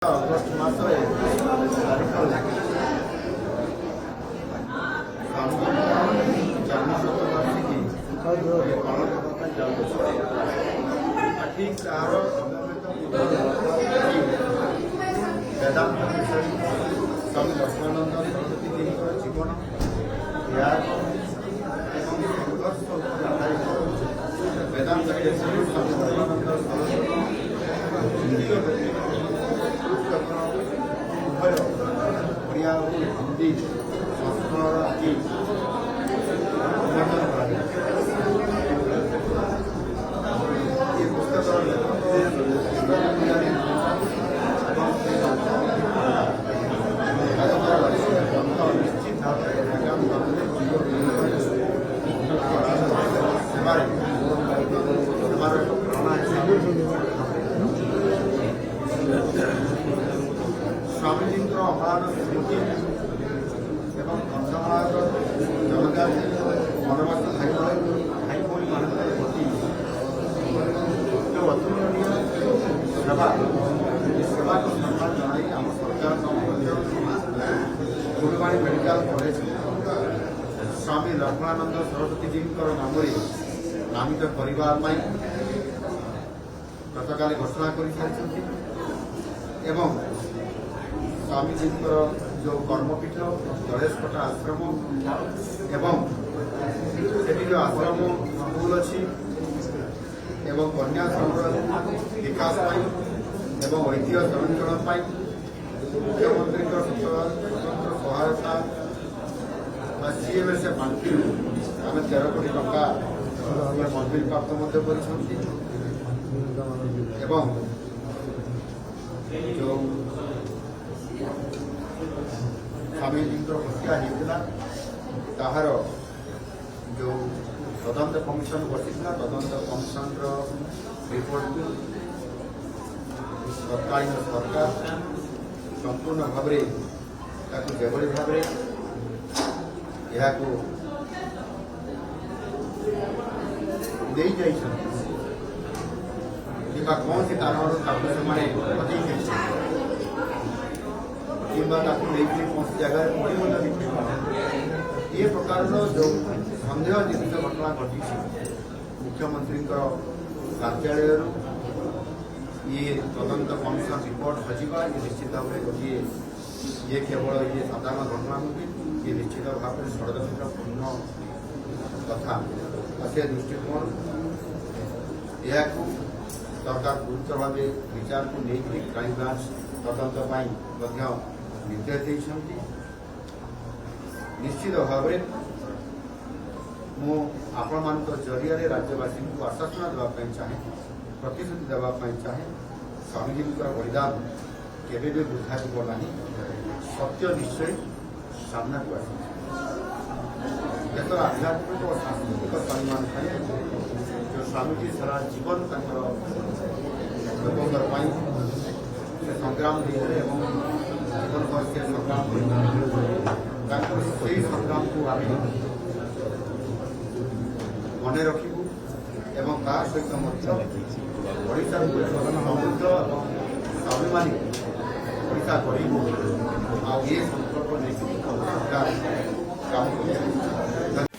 August ମାସରେ ଜନ୍ମ ଶତବାର୍ଷିକୀ ପାଳନ ହେବା ପାଇଁ ଯାଉଅଛି। ଠିକ୍ ତାହାର ବେଦାନ୍ତ ବିଷୟ ସ୍ୱାମୀ ଲକ୍ଷ୍ମାନନ୍ଦ ସରସ୍ୱତୀଜୀଙ୍କର ଜୀବନ ତ୍ୟାଗ ଏବଂ ସଂଘର୍ଷ ଉପରେ ଆଧାରିତ ବେଦାନ୍ତ ସ୍ୱାମୀ ଲକ୍ଷ୍ମାନନ୍ଦ ସରସ୍ୱତୀ ଉଭୟ ଓଡ଼ିଆ ଓ ହିନ୍ଦୀ ସଂସ୍କରଣ ଆଦି ଉନ୍ମୋଚନ କରାଯାଇଛି। ଏ ପୁସ୍ତକର ଲେଖକ ନିଶ୍ଚିତ ଭାବରେ ଆଗାମୀ ଦିନରେ ସେବାରେ ସେବାର ଏକ ପ୍ରେରଣା ସ୍ୱାମୀଜୀଙ୍କର ଅପାର ସ୍ମୃତି ଏବଂ କନ୍ଧମାଳର ଜନଜାତି ବନବାସ ଭାଇଭଉଣୀମାନଙ୍କର ପ୍ରତି ଯେଉଁ ଅତୁଳନୀୟ ସେବା ସେବାକୁ ସମ୍ମାନ ଜଣାଇ ଆମ ସରକାରଙ୍କ ମଧ୍ୟ ଫୁଲବାଣୀ ମେଡିକାଲ କଲେଜ ସ୍ୱାମୀ ଲକ୍ଷ୍ମଣାନନ୍ଦ ସରସ୍ୱତୀଜୀଙ୍କର ନାମରେ ନାମିତ କରିବା ପାଇଁ ଗତକାଲି ଘୋଷଣା କରିସାରିଛନ୍ତି ଏବଂ ସ୍ୱାମୀଜୀଙ୍କର ଯେଉଁ କର୍ମପୀଠ ଦଳେଶକଟା ଆଶ୍ରମ ଏବଂ ସେଠି ଯେଉଁ ଆଶ୍ରମ ସ୍କୁଲ ଅଛି ଏବଂ କନ୍ୟାଶ୍ରମର ବିକାଶ ପାଇଁ ଏବଂ ଐତିହ୍ୟ ସଂରକ୍ଷଣ ପାଇଁ ମୁଖ୍ୟମନ୍ତ୍ରୀଙ୍କ ସ୍ୱତନ୍ତ୍ର ସହାୟତା ବା ସିଏମ୍ଏସ୍ଏ ପାଣ୍ଠିରୁ ଆମେ 13 କୋଟି ଟଙ୍କା ମଞ୍ଜୁରୀ ପ୍ରାପ୍ତ ମଧ୍ୟ କରିଛନ୍ତି ଏବଂ ଯେଉଁ ସ୍ୱାମୀଜୀଙ୍କର ହତ୍ୟା ହେଇଥିଲା ତାହାର ଯେଉଁ ତଦନ୍ତ କମିଶନ ବସିଥିଲା ତଦନ୍ତ କମିଶନର ରିପୋର୍ଟକୁ ତତ୍କାଳୀନ ସରକାର ସମ୍ପୂର୍ଣ୍ଣ ଭାବରେ ତାକୁ ଯେଭଳି ଭାବରେ ଏହାକୁ ଦେଇଯାଇଛନ୍ତି କିମ୍ବା କୌଣସି କାରଣରୁ ତାକୁ ସେମାନେ ହଟେଇ ଦେଇଛନ୍ତି କିମ୍ବା ତାକୁ ନେଇକି କୌଣସି ଜାଗାରେ ପରିବର୍ତ୍ତନ ଏ ପ୍ରକାରର ଯେଉଁ ସନ୍ଦେହ ଜନିତ ଘଟଣା ଘଟିଛି ମୁଖ୍ୟମନ୍ତ୍ରୀଙ୍କର କାର୍ଯ୍ୟାଳୟରୁ ଇଏ ତଦନ୍ତ କମିଶନ ରିପୋର୍ଟ ହଜିବା ଇଏ ନିଶ୍ଚିତ ଭାବରେ ଗୋଟିଏ ଇଏ କେବଳ ଇଏ ସାଧାରଣ ଘଟଣା ନୁହେଁ ଇଏ ନିଶ୍ଚିତ ଭାବରେ ଷଡ଼ଯନ୍ତ୍ରପୂର୍ଣ୍ଣ କଥା ସେ ଦୃଷ୍ଟିକୋଣ ଏହାକୁ ସରକାର ଗୁରୁତର ଭାବେ ବିଚାରକୁ ନେଇକରି କ୍ରାଇମବ୍ରାଞ୍ଚ ତଦନ୍ତ ପାଇଁ ମଧ୍ୟ ନିର୍ଦ୍ଦେଶ ଦେଇଛନ୍ତି। ନିଶ୍ଚିତ ଭାବରେ ମୁଁ ଆପଣମାନଙ୍କ ଜରିଆରେ ରାଜ୍ୟବାସୀଙ୍କୁ ଆଶ୍ୱାସନା ଦେବା ପାଇଁ ଚାହେଁ ପ୍ରତିଶ୍ରୁତି ଦେବା ପାଇଁ ଚାହେଁ ସ୍ୱାମୀଜୀଙ୍କର ବଳିଦାନ କେବେ ବି ବୃଥା ଯିବ ନାହିଁ ସତ୍ୟ ନିଶ୍ଚୟ ସାମ୍ନାକୁ ଆସିବ। ଦେଶର ଆଧ୍ୟାତ୍ମିକ ଓ ସାଂସ୍କୃତିକ ସମ୍ମାନ ପାଇଁ ଯେଉଁ ସ୍ୱାମୀଜୀ ସାରା ଜୀବନ ତାଙ୍କର ଲୋକଙ୍କ ପାଇଁ ସେ ସଂଗ୍ରାମ ଦେଇଥିଲେ ଏବଂ ଜୀବନ ଭର ସେ ସଂଗ୍ରାମ କରିଥିଲେ ତାଙ୍କର ସେହି ସଂଗ୍ରାମକୁ ଆମେ ମନେ ରଖିବୁ ଏବଂ ତା ସହିତ ମଧ୍ୟ ଓଡ଼ିଶାକୁ ଏକ ସମୃଦ୍ଧ ଏବଂ ସ୍ୱାଭିମାନୀ ଓଡ଼ିଶା କରିବୁ ଆଉ ଏ ସଂକଳ୍ପ ନେଇକି ସରକାର କାମ କରୁଛନ୍ତି।